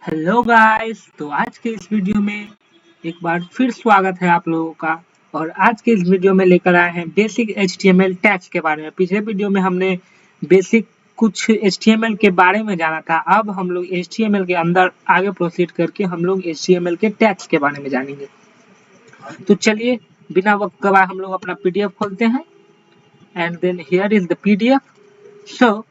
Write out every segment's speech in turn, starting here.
Hello guys. तो आज के इस वीडियो में एक बार फिर स्वागत है आप लोगों का। और आज के इस वीडियो में लेकर आए हैं बेसिक HTML टैग्स के बारे में। पिछले वीडियो में हमने बेसिक कुछ HTML के बारे में जाना था। अब हम लोग HTML के अंदर आगे प्रोसीड करके हम लोग HTML के टैग्स के बारे में जानेंगे। तो चलिए बिना वक्त गवाए हम लोग अपना PDF खोलते हैं and then here is the PDF। So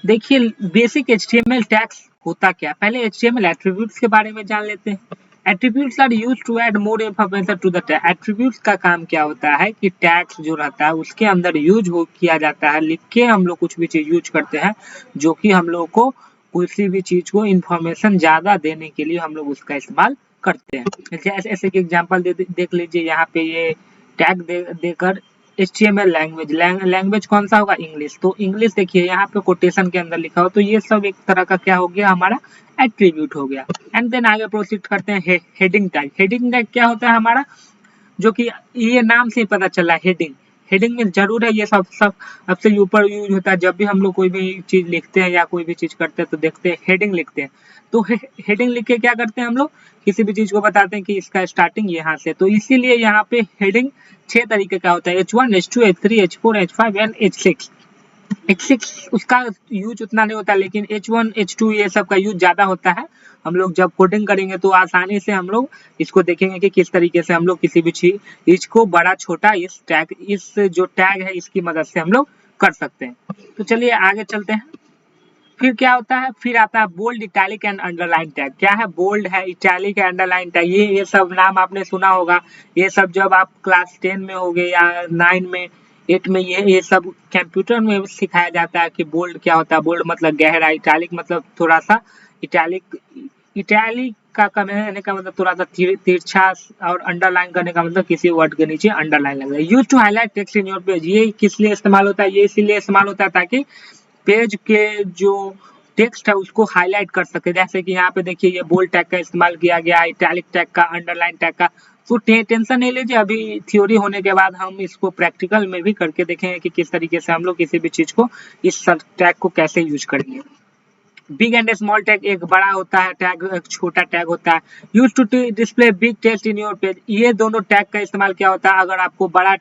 देखिए बेसिक HTML टैग्स होता क्या। पहले HTML एट्रीब्यूट्स के बारे में जान लेते हैं। Attributes are used to add more information to the tag. Attributes का काम क्या होता है कि टैग्स जो रहता है उसके अंदर यूज हो किया जाता है। लिख के हम लोग कुछ भी चीज यूज करते हैं जो कि हम लोग को किसी भी चीज को इंफॉर्मेशन ज्यादा देने के लिए हम लोग उसका इस्तेमाल करते हैं। ऐसे कि एग्जांपल देख लीजिए यहाँ पे ये टैग देकर HTML लैंग्वेज कौन सा होगा, इंग्लिश। तो इंग्लिश देखिए यहाँ पे कोटेशन के अंदर लिखा हो, तो ये सब एक तरह का क्या हो गया, हमारा एट्रीब्यूट हो गया। एंड देन आगे प्रोसीड करते हैं हेडिंग टैग। हेडिंग टैग क्या होता है हमारा, जो कि ये नाम से ही पता चला है। हेडिंग हेडिंग में जरूर है ये सब सबसे ऊपर यूज होता है। जब भी हम लोग कोई भी चीज लिखते हैं या कोई भी चीज करते हैं तो देखते हैं हेडिंग लिखते हैं। तो हेडिंग लिख के क्या करते हैं हम लोग, किसी भी चीज को बताते हैं कि इसका स्टार्टिंग यहाँ से। तो इसीलिए यहाँ पे हेडिंग 6 तरीके का होता है, H1 H2 H3 H4 H5 and H6। H6 उसका यूज उतना नहीं होता, लेकिन H1 H2 ये सब का यूज ज्यादा होता है। हम लोग जब कोडिंग करेंगे तो आसानी से हम लोग इसको देखेंगे कि किस तरीके से हम लोग किसी भी चीज इसको बड़ा छोटा इस जो टैग है इसकी मदद से हम लोग कर सकते हैं। तो चलिए आगे चलते हैं। फिर क्या होता है, फिर आता है bold, italic and underline tag. क्या है, बोल्ड है, इटैलिक है, अंडरलाइन टैग। ये सब नाम आपने सुना होगा। ये सब जब आप क्लास 10 में होगे या 9 में 8 में ये सब कंप्यूटर में सिखाया जाता है कि बोल्ड क्या होता है। बोल्ड मतलब गहरा, इटैलिक मतलब थोड़ा सा, इटैलिक इटैलिक का कहने का मतलब थोड़ा सा तिरछा, और अंडरलाइन करने का मतलब किसी वर्ड के नीचे अंडरलाइन लग रहा है। Use to highlight text in your page. ये किस लिए इस्तेमाल होता है, ये इसीलिए इस्तेमाल होता है ताकि पेज के जो टेक्स्ट है उसको हाईलाइट कर सके। जैसे कि यहाँ पे देखिए ये बोल्ड टैग का इस्तेमाल किया गया, इटैलिक टैग का, अंडरलाइन टैग का। तो टेंशन नहीं लीजिए, अभी थ्योरी होने के बाद हम इसको प्रैक्टिकल में भी करके देखेंगे कि किस तरीके से हम लोग किसी भी चीज को इस टैग को कैसे यूज करेंगे। बिग एंड स्मॉल टैग, एक बड़ा होता है टैग, एक छोटा टैग होता है। Use to display big text in your page. ये दोनों टैग का इस्तेमाल क्या होता है, अगर आपको बड़ा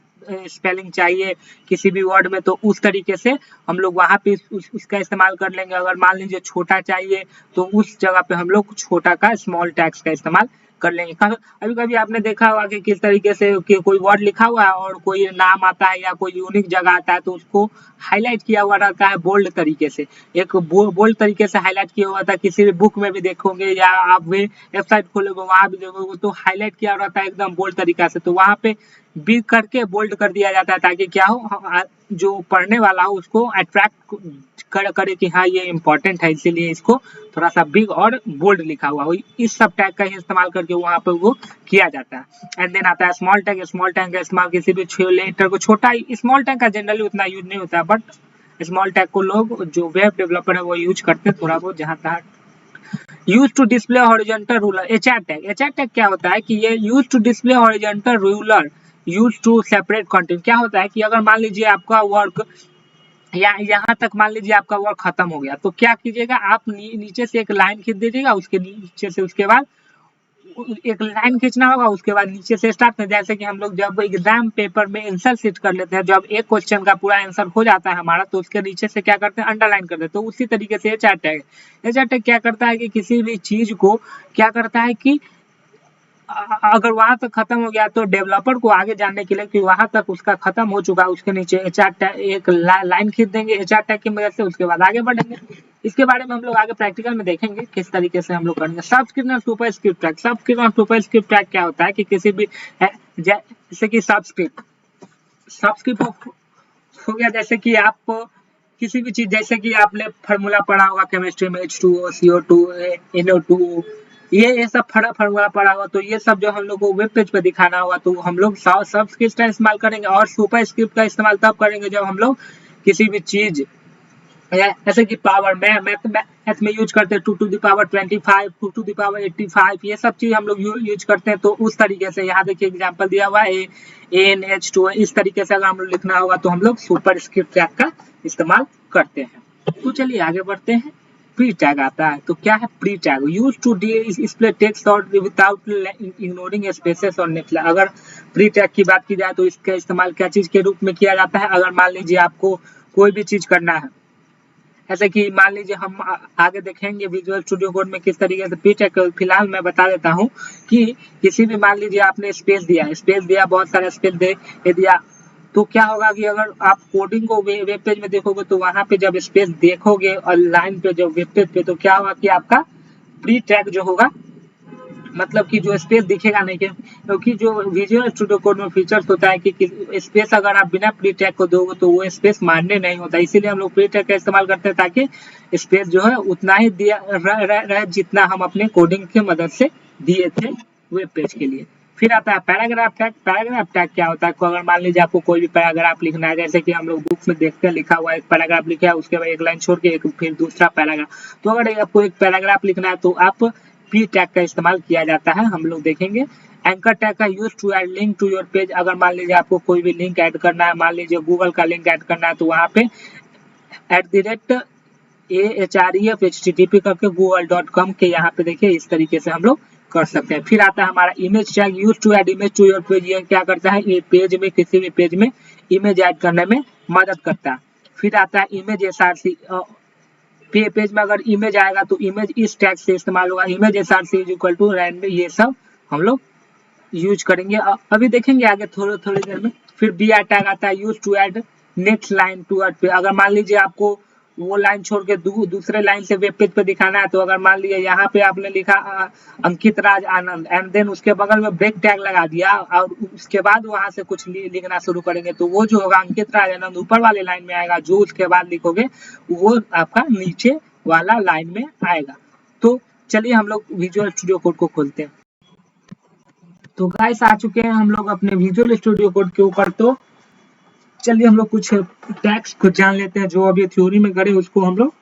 स्पेलिंग चाहिए किसी भी वर्ड में तो उस तरीके से हम लोग वहां पे उसका इस्तेमाल कर लेंगे। अगर मान लीजिए छोटा चाहिए तो उस जगह पे हम लोग छोटा का, स्मॉल टैग्स का इस्तेमाल कर लेंगे। कभी कभी आपने देखा होगा कि किस तरीके से कि कोई वर्ड लिखा हुआ है और कोई नाम आता है या कोई यूनिक जगह आता है तो उसको हाईलाइट किया हुआ रहता है बोल्ड तरीके से। एक बोल्ड तरीके से हाईलाइट किया हुआ था, किसी भी बुक में भी देखोगे या आप भी वेबसाइट खोलोगे वहां भी देखोगे तो हाईलाइट किया रहता है एकदम बोल्ड तरीका से। तो वहां पे बिग करके बोल्ड कर दिया जाता है ताकि क्या हो, जो पढ़ने वाला हो उसको अट्रैक्ट करे कि हाँ ये इंपॉर्टेंट है, इसीलिए इसको थोड़ा सा बिग और बोल्ड लिखा हुआ हो। इस सब टैग का ही इस्तेमाल करके वहां पे वो किया जाता है। एंड देन आता है स्मॉल टैग। स्मॉल टैग का इस्तेमाल किसी भी लेटर को छोटा, स्मॉल टैग का जनरली उतना यूज नहीं होता, बट स्मॉल टैग को लोग जो वेब डेवलपर है वो यूज करते हैं थोड़ा बहुत जहां तक। Use to display horizontal ruler. HR tag. HR tag क्या होता है कि ये use to display horizontal ruler use to separate content. क्या होता है कि अगर मान लीजिए आपका वर्क या यहाँ तक मान लीजिए आपका वर्क खत्म हो गया तो क्या कीजिएगा, आप नीचे से एक लाइन खींच दीजिएगा, उसके नीचे से उसके बाद एक लाइन खींचना होगा, उसके बाद नीचे से स्टार्ट करना। जैसे कि हम लोग जब एग्जाम पेपर में आंसर शीट कर लेते हैं, जब एक क्वेश्चन का पूरा आंसर हो जाता है हमारा तो उसके नीचे से क्या करते हैं, अंडरलाइन कर देते हैं। तो उसी तरीके से एचआर टैग। एचआर टैग क्या करता है कि किसी भी चीज को क्या करता है कि अगर वहां तक खत्म हो गया तो डेवलपर को आगे जानने के लिए कि वहां तक उसका खत्म हो चुका है, उसके नीचे एचआर टैग एक लाइन खींच देंगे एचआर टैग की मदद से, उसके बाद आगे बढ़ेंगे। इसके बारे में हम लोग आगे प्रैक्टिकल में देखेंगे किस तरीके से हम लोग करेंगे। सबस्क्रिप्ट और सुपरस्क्रिप्ट टैग। सबस्क्रिप्ट और सुपरस्क्रिप्ट टैग क्या होता है कि किसी भी जैसे कि सबस्क्रिप्ट हो गया, जैसे कि आप किसी भी चीज, जैसे कि आपने फार्मूला पढ़ा होगा केमिस्ट्री में, H2O CO2 NO2, ये सब फार्मूला पढ़ा होगा। तो ये सब जो हम लोग को वेब पेज पे दिखाना होगा तो हम लोग सबस्क्रिप्ट का इस्तेमाल करेंगे। और सुपरस्क्रिप्ट का इस्तेमाल तब करेंगे जब हम लोग किसी भी चीज जैसे कि पावर मैथ में यूज करते हैं 2 to the power 25, 2 to the power 85, ये सब चीज हम लोग यूज करते हैं। तो उस तरीके से यहाँ देखिए एग्जांपल दिया हुआ है ANH2, इस तरीके से अगर हम लोग लिखना होगा तो हम लोग सुपर स्क्रिप्ट टैग का इस्तेमाल करते हैं। तो चलिए आगे बढ़ते हैं। प्री टैग आता है। तो क्या है pre tag? Use to display text और विदाउट इग्नोरिंग स्पेसेस और नेक्स्ट। अगर प्री टैग की बात की जाए तो इसका इस्तेमाल क्या चीज के रूप में किया जाता है? अगर मान लीजिए आपको कोई भी चीज करना है, ऐसे कि मान लीजिए हम आगे देखेंगे विजुअल स्टूडियो कोड में किस तरीके से प्री टैग। फिलहाल मैं बता देता हूँ कि किसी भी मान लीजिए आपने स्पेस दिया बहुत सारा स्पेस दे दिया, तो क्या होगा कि अगर आप कोडिंग को वेब पेज में देखोगे तो वहां पे जब स्पेस देखोगे और लाइन पे जब वेब पेज पे, तो क्या होगा कि आपका प्री टैग जो होगा, मतलब कि जो स्पेस दिखेगा नहीं, क्योंकि जो विजुअल स्टूडियो कोड में फीचर्स होता है कि स्पेस अगर आप बिना प्री टैग को दोगे तो वो स्पेस मान्य नहीं होता। इसीलिए हम लोग प्री टैग का इस्तेमाल करते हैं ताकि स्पेस जो है उतना ही दिया रहे जितना हम अपने कोडिंग की मदद से दिए थे वेब पेज के लिए। फिर आता है पैराग्राफ टैग। पैराग्राफ टैग क्या होता है? अगर मान लीजिए आपको कोई भी पैराग्राफ लिखना है, जैसे कि हम लोग बुक्स में देखते हैं लिखा हुआ है, एक पैराग्राफ लिखा है उसके बाद एक लाइन छोड़ के एक फिर दूसरा पैराग्राफ, तो अगर आपको एक पैराग्राफ लिखना है तो आप पी टैग का इस्तेमाल किया जाता है। हम लोग देखेंगे एंकर टैग का use to add link to your page. अगर मान लीजिए आपको कोई भी लिंक ऐड करना है, मान लीजिए गूगल का लिंक ऐड करना है, तो वहां पे @AHREF करके google.com के यहाँ पे देखिए इस तरीके से हम लोग कर सकते हैं। फिर आता है हमारा image tag use to add image to your page. ये क्या करता है? ये पेज में किसी भी पेज में इमेज ऐड करने में मदद करता है। फिर आता है इमेज SRC। पेज में अगर इमेज आएगा तो इमेज इस टैग से इस्तेमाल होगा, image SRC is equal to random. ये सब हम लोग यूज करेंगे, अभी देखेंगे आगे थोड़ी देर में। फिर BR टैग आता है use to add next line to word पे। अगर मान लीजिए आपको वो लाइन छोड़ के दूसरे लाइन से वेब पेज पे दिखाना है, तो अगर मान लीजिए यहाँ पे आपने लिखा अंकित राज आनंद एंड देन उसके बगल में ब्रेक टैग लगा दिया और उसके बाद वहां से कुछ लिखना शुरू करेंगे, तो वो जो होगा अंकित राज आनंद ऊपर वाले लाइन में आएगा, जो उसके बाद लिखोगे वो आपका नीचे वाला लाइन में आएगा। तो चलिए हम लोग विजुअल स्टूडियो कोड को खोलते हैं। तो गाइस आ चुके हैं हम लोग अपने विजुअल स्टूडियो कोड के ऊपर। तो चलिए हम लोग कुछ टैग्स को जान लेते हैं, जो अभी थ्योरी में करे उसको हम लोग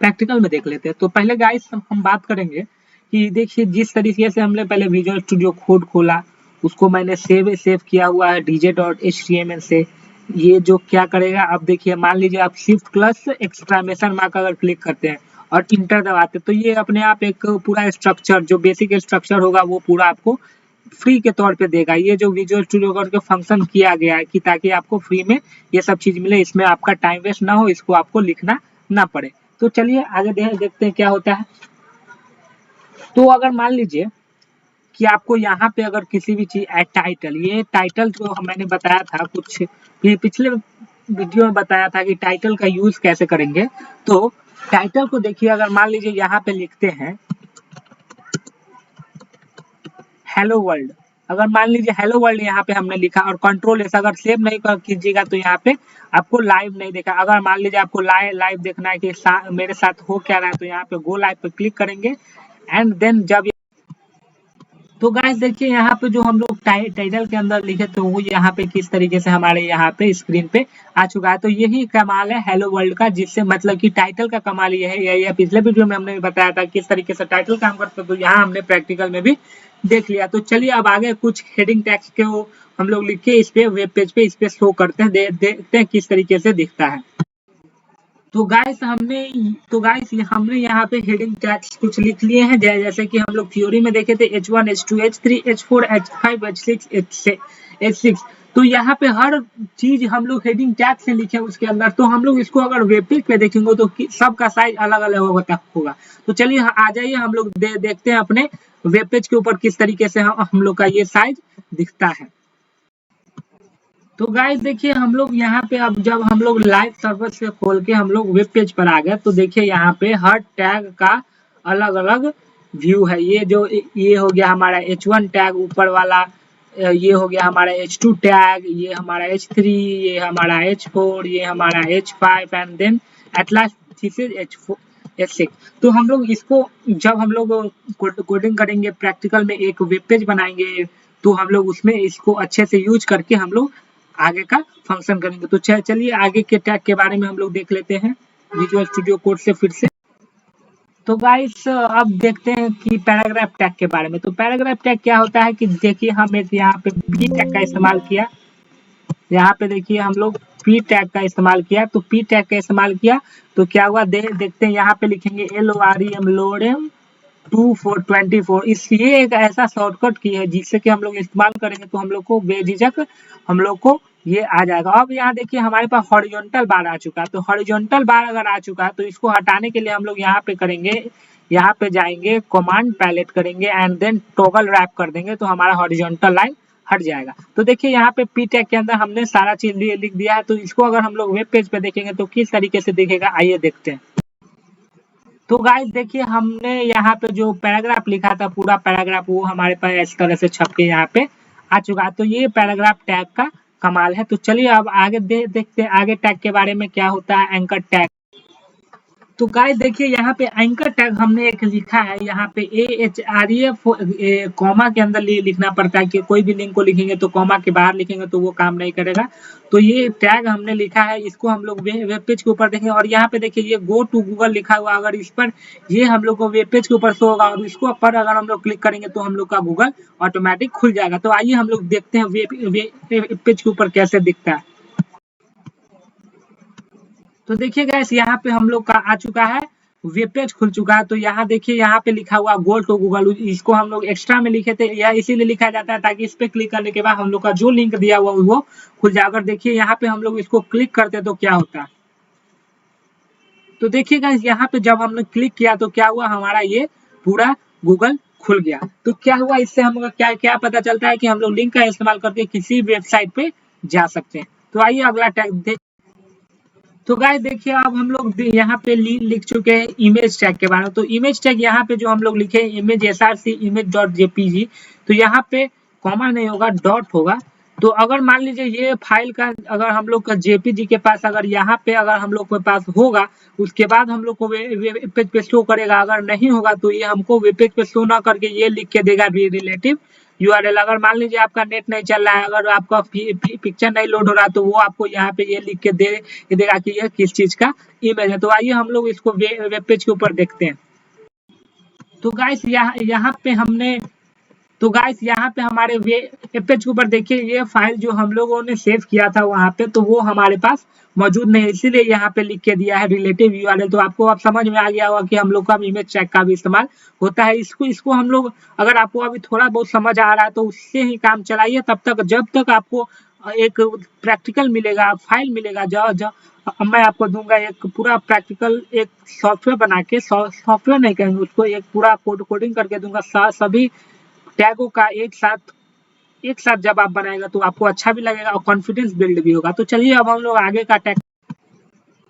प्रैक्टिकल में देख लेते हैं। तो पहले गाइस हम बात करेंगे कि देखिए जिस तरीके से हमने पहले विजुअल स्टूडियो कोड खोला, उसको मैंने सेव किया हुआ है dj.html से। ये जो क्या करेगा, अब देखिए मान लीजिए आप शिफ्ट प्लस एक्सक्लेमेशन मार्क अगर क्लिक करते हैं और इंटर दबाते, तो ये अपने आप एक पूरा स्ट्रक्चर, जो बेसिक स्ट्रक्चर होगा वो पूरा आपको फ्री के तौर पे देगा। ये जो विजुअल स्टूडियो कोड का फंक्शन किया गया है कि ताकि आपको फ्री में ये सब चीज मिले, इसमें आपका टाइम वेस्ट ना हो, इसको आपको लिखना ना पड़े। तो चलिए आगे देखते हैं क्या होता है। तो अगर मान लीजिए कि आपको यहाँ पे अगर किसी भी चीज टाइटल, ये टाइटल जो मैंने बताया था कुछ पिछले वीडियो में बताया था कि टाइटल का यूज कैसे करेंगे। तो टाइटल को देखिए, अगर मान लीजिए यहाँ पे लिखते हैं हेलो वर्ल्ड, अगर मान लीजिए हेलो वर्ल्ड यहाँ पे हमने लिखा और कंट्रोल एस अगर सेव नहीं कीजिएगा तो यहाँ पे आपको लाइव नहीं देखा। अगर मान लीजिए आपको लाइव देखना है कि मेरे साथ हो क्या रहा है, तो यहाँ पे गो लाइव पे क्लिक करेंगे एंड देन जब, तो गाइस देखिए यहाँ पे जो हम लोग टाइटल के अंदर लिखे थे वो यहाँ पे किस तरीके से हमारे यहाँ पे स्क्रीन पे आ चुका है। तो यही कमाल है हेलो वर्ल्ड का, जिससे मतलब कि टाइटल का कमाल ये है। यही पिछले वीडियो में हमने बताया था किस तरीके से टाइटल काम करता है, तो यहाँ हमने प्रैक्टिकल में भी देख लिया। तो चलिए अब आगे कुछ हेडिंग टैग्स के वो हम लोग लिख के इस पे वेब पेज पे इस पे शो करते हैं, देखते हैं किस तरीके से दिखता है। तो गाइस हमने यहाँ पे हेडिंग टैग्स कुछ लिख लिए हैं, जैसे कि हम लोग थ्योरी में देखे थे H1 H2 H3 H4 H5 H6 H6। तो यहाँ पे हर चीज हम लोग हेडिंग टैग से लिखे उसके अंदर। तो हम लोग इसको अगर वेब पेज पे देखेंगे तो सबका साइज अलग अलग होगा। तो चलिए आ जाइए हम लोग देखते हैं अपने वेब पेज के ऊपर किस तरीके से हम लोग का ये साइज दिखता है। तो गाइस देखिए हम लोग यहाँ पे अब जब हम लोग लाइव सर्वर से खोल के हम लोग वेब पेज पर आ गए, तो देखिए यहाँ पे हर टैग का अलग अलग व्यू है। ये हो गया हमारा H1 टैग ऊपर वाला, ये हो गया हमारा H2 टैग, ये हमारा H3, ये हमारा H4, ये हमारा H5 and then at last this is H4 H6। तो हम लोग इसको जब हम लोग कोडिंग करेंगे प्रैक्टिकल में एक वेब पेज बनाएंगे, तो हम लोग उसमें इसको अच्छे से यूज करके हम लोग आगे का फंक्शन करेंगे। तो चलिए आगे के टैग के बारे में हम लोग देख लेते हैं विजुअल स्टूडियो कोड से फिर से। तो गाइस अब देखते हैं कि पैराग्राफ टैग के बारे में। तो पैराग्राफ टैग क्या होता है कि देखिए हम एक यहाँ पे बी टैग का इस्तेमाल किया, यहाँ पे देखिए हम लोग पी टैग का इस्तेमाल किया, तो पी टैग का इस्तेमाल किया तो क्या हुआ देखते हैं। यहाँ पे लिखेंगे LOREM लोरेम 2424 इस ये एक ऐसा शॉर्टकट की है जिससे कि हम लोग इस्तेमाल करेंगे तो हम लोग को बेझिझक हम लोग को ये आ जाएगा। अब यहाँ देखिए हमारे पास हॉरिजॉन्टल बार आ चुका है, तो हॉरिजॉन्टल बार अगर आ चुका है तो इसको हटाने के लिए हम लोग यहाँ पे करेंगे, यहाँ पे जाएंगे कमांड पैलेट करेंगे एंड देन टॉगल रैप कर देंगे तो हमारा हॉरिजॉन्टल लाइन हट जाएगा। तो देखिए यहाँ पे पी टैग के अंदर हमने सारा चीज लिख दिया है, तो इसको अगर हम लोग वेब पेज पे देखेंगे तो किस तरीके से दिखेगा आइए देखते हैं। तो गाइस देखिए हमने यहाँ पे जो पैराग्राफ लिखा था पूरा पैराग्राफ वो हमारे पास इस तरह से छप के यहाँ पे आ चुका है। तो ये पैराग्राफ टैग का कमाल है। तो चलिए अब आगे देखते हैं आगे टैग के बारे में क्या होता है एंकर टैग। तो गाइस देखिए यहाँ पे एंकर टैग हमने एक लिखा है, यहाँ पे AHREF कॉमा के अंदर लिखना पड़ता है कि कोई भी लिंक को लिखेंगे तो कॉमा के बाहर लिखेंगे तो वो काम नहीं करेगा। तो ये टैग हमने लिखा है, इसको हम लोग वेब पेज के ऊपर देखेंगे और यहाँ पे देखिए ये गो टू गूगल लिखा हुआ, अगर इस पर ये हम लोग को वेब पेज के ऊपर शो होगा और इसको पर अगर हम लोग क्लिक करेंगे तो हम लोग का गूगल ऑटोमेटिक खुल जाएगा। तो आइए हम लोग देखते हैं वेब पेज के ऊपर कैसे दिखता है। तो देखिए गाइस यहाँ पे हम लोग का आ चुका है, वेब पेज खुल चुका है। तो यहाँ देखिए यहाँ पे लिखा हुआ गो टू गूगल, इसको हम लोग एक्स्ट्रा में लिखे थे, यह इसीलिए लिखा जाता है ताकि इस पे क्लिक करने के बाद हम लोग का जो लिंक दिया हुआ वो खुल जाए। अगर देखिए यहाँ पे हम लोग इसको क्लिक करते तो क्या होता है, तो देखिए गाइस यहाँ पे जब हमने क्लिक किया तो क्या हुआ, हमारा ये पूरा गूगल खुल गया। तो क्या हुआ इससे हम क्या क्या पता चलता है कि हम लोग लिंक का इस्तेमाल करके किसी वेबसाइट पे जा सकते हैं। तो आइए अगला टैग। तो गाइस देखिए अब हम लोग यहाँ पे लिख चुके हैं इमेज टैग के बारे में। तो इमेज टैग यहाँ पे जो हम लोग लिखे image SRC image dot JPG, तो यहाँ पे कॉमा नहीं होगा डॉट होगा। तो अगर मान लीजिए ये फाइल का अगर हम लोग का JPG के पास अगर यहाँ पे अगर हम लोग के पास होगा उसके बाद हम लोग को वेब पेज पे शो करेगा, अगर नहीं होगा तो ये हमको वेब पेज पे शो ना करके ये लिख के देगा रिलेटिव URL। अगर मान लीजिए आपका नेट नहीं चल रहा है, अगर आपका पिक्चर नहीं लोड हो रहा तो वो आपको यहाँ पे ये लिख के देगा कि ये किस चीज का इमेज है। तो आइए हम लोग इसको वेब पेज के ऊपर देखते हैं। तो गाइस यहाँ पे हमारे वेब पेज के ऊपर देखिए ये फाइल जो हम लोगों ने सेव किया था वहां पे तो वो हमारे पास मौजूद नहीं है, इसीलिए यहाँ पे लिख के दिया है रिलेटिव URL। तो आपको अब समझ में आ गया होगा कि हम लोग का इमेज टैग का भी इस्तेमाल होता है। इसको हम लोग अगर आपको अभी थोड़ा बहुत समझ आ रहा है तो उससे ही काम चलाइए, तब तक जब तक आपको एक प्रैक्टिकल मिलेगा फाइल मिलेगा जो मैं आपको दूंगा एक पूरा प्रैक्टिकल एक सॉफ्टवेयर बना के, सॉफ्टवेयर नहीं कहेंगे उसको, एक पूरा कोडिंग करके दूंगा सभी टैगों का एक साथ जब आप बनाएगा तो आपको अच्छा भी लगेगा और कॉन्फिडेंस बिल्ड भी होगा। तो चलिए अब हम लोग आगे का टैग।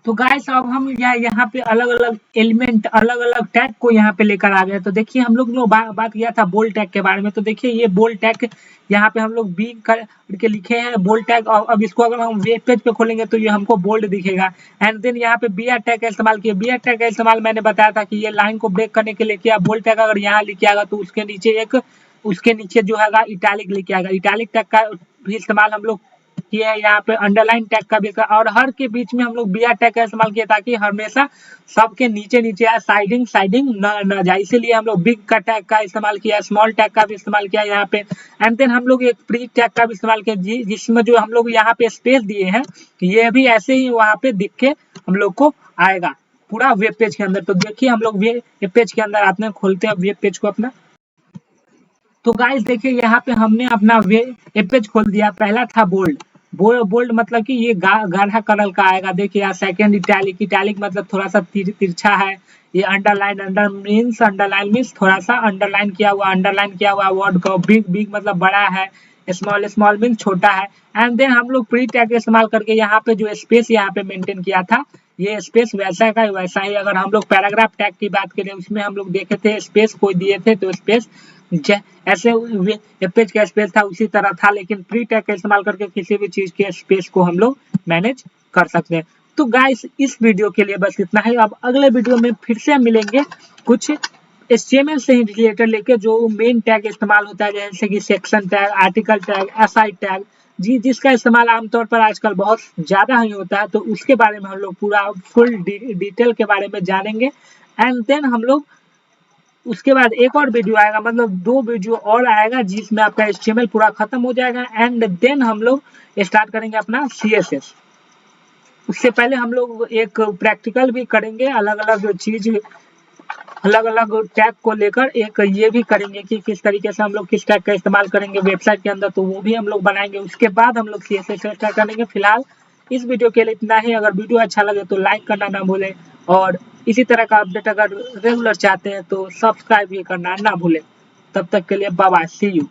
तो गाइस अब हम यहाँ पे अलग अलग एलिमेंट अलग अलग टैग को यहाँ पे लेकर आ गए। तो देखिए हम लोग बात किया था बोल्ड टैग के बारे में। तो देखिए ये बोल्ड टैग यहाँ पे हम लोग बी करके लिखे हैं बोल्ड टैग। अब इसको अगर हम वेब पेज पे खोलेंगे तो ये हमको बोल्ड दिखेगा। एंड देन यहाँ पे BR टैग का इस्तेमाल किया। BR टैग का इस्तेमाल मैंने बताया था कि ये लाइन को ब्रेक करने के लिए किया। बोल्ड टैग अगर यहाँ लिखे आएगा तो उसके नीचे जो है इटालिक लिखे आएगा। इटालिक टैग का भी इस्तेमाल हम लोग किए हैं, यहाँ पे अंडरलाइन टैग का भी, और हर के बीच में हम लोग BR टैग का इस्तेमाल किया ताकि हमेशा सबके नीचे नीचे साइडिंग न जाए, इसीलिए हम लोग बिग का टैग का इस्तेमाल किया, स्मॉल टैग का भी इस्तेमाल किया यहाँ पे। एंड देन हम लोग एक प्री टैग का भी इस्तेमाल किया जिसमें जो हम लोग यहाँ पे स्पेस दिए हैं ये भी ऐसे ही वहाँ पे दिख के हम लोग को आएगा पूरा वेब पेज के अंदर। तो देखिए हम लोग वेब पेज के अंदर आते हैं, खोलते हैं वेब पेज को अपना। तो गाइस देखिए यहाँ पे हमने अपना वेब पेज खोल दिया। पहला था बोल्ड मतलब कि ये गाढ़ा कलर का आएगा। देखिए यहाँ सेकंड इटैलिक मतलब थोड़ा सा तिरछा है। ये अंडरलाइन मीन्स थोड़ा सा अंडरलाइन किया हुआ वर्ड को। बिग मतलब बड़ा है। स्मॉल मीन्स छोटा है। एंड देन हम लोग प्री टैग इस्तेमाल करके यहाँ पे जो स्पेस यहाँ पे मेंटेन किया था ये स्पेस वैसा का वैसा ही। अगर हम लोग पैराग्राफ टैग की बात करें उसमें हम लोग देखे थे स्पेस कोई दिए थे तो स्पेस ऐसे पेज का स्पेस था उसी तरह था, लेकिन प्री टैग का इस्तेमाल करके किसी भी चीज के स्पेस को हम लोग मैनेज कर सकते हैं। तो गाइस इस वीडियो के लिए बस इतना ही। अब अगले वीडियो में फिर से मिलेंगे कुछ HTML से ही रिलेटेड लेके जो मेन टैग इस्तेमाल होता है जैसे कि section tag, article tag, SI tag जिसका इस्तेमाल आमतौर पर आजकल बहुत ज्यादा ही होता है। तो उसके बारे में हम लोग पूरा फुल डिटेल के बारे में जानेंगे। एंड देन हम लोग उसके बाद एक और वीडियो आएगा, मतलब 2 वीडियो और आएगा जिसमें आपका HTML पूरा खत्म हो जाएगा एंड देन हम लोग स्टार्ट करेंगे अपना CSS। उससे पहले हम लोग एक प्रैक्टिकल भी करेंगे, अलग अलग चीज, अलग अलग टैग को लेकर एक ये भी करेंगे कि किस तरीके से हम लोग किस टैग का इस्तेमाल करेंगे वेबसाइट के अंदर, तो वो भी हम लोग बनाएंगे। उसके बाद हम लोग CSS स्टार्ट करेंगे। फिलहाल इस वीडियो के लिए इतना ही। अगर वीडियो अच्छा लगे तो लाइक करना ना भूलें और इसी तरह का अपडेट अगर रेगुलर चाहते हैं तो सब्सक्राइब भी करना ना भूलें। तब तक के लिए बाय बाय, सी यू।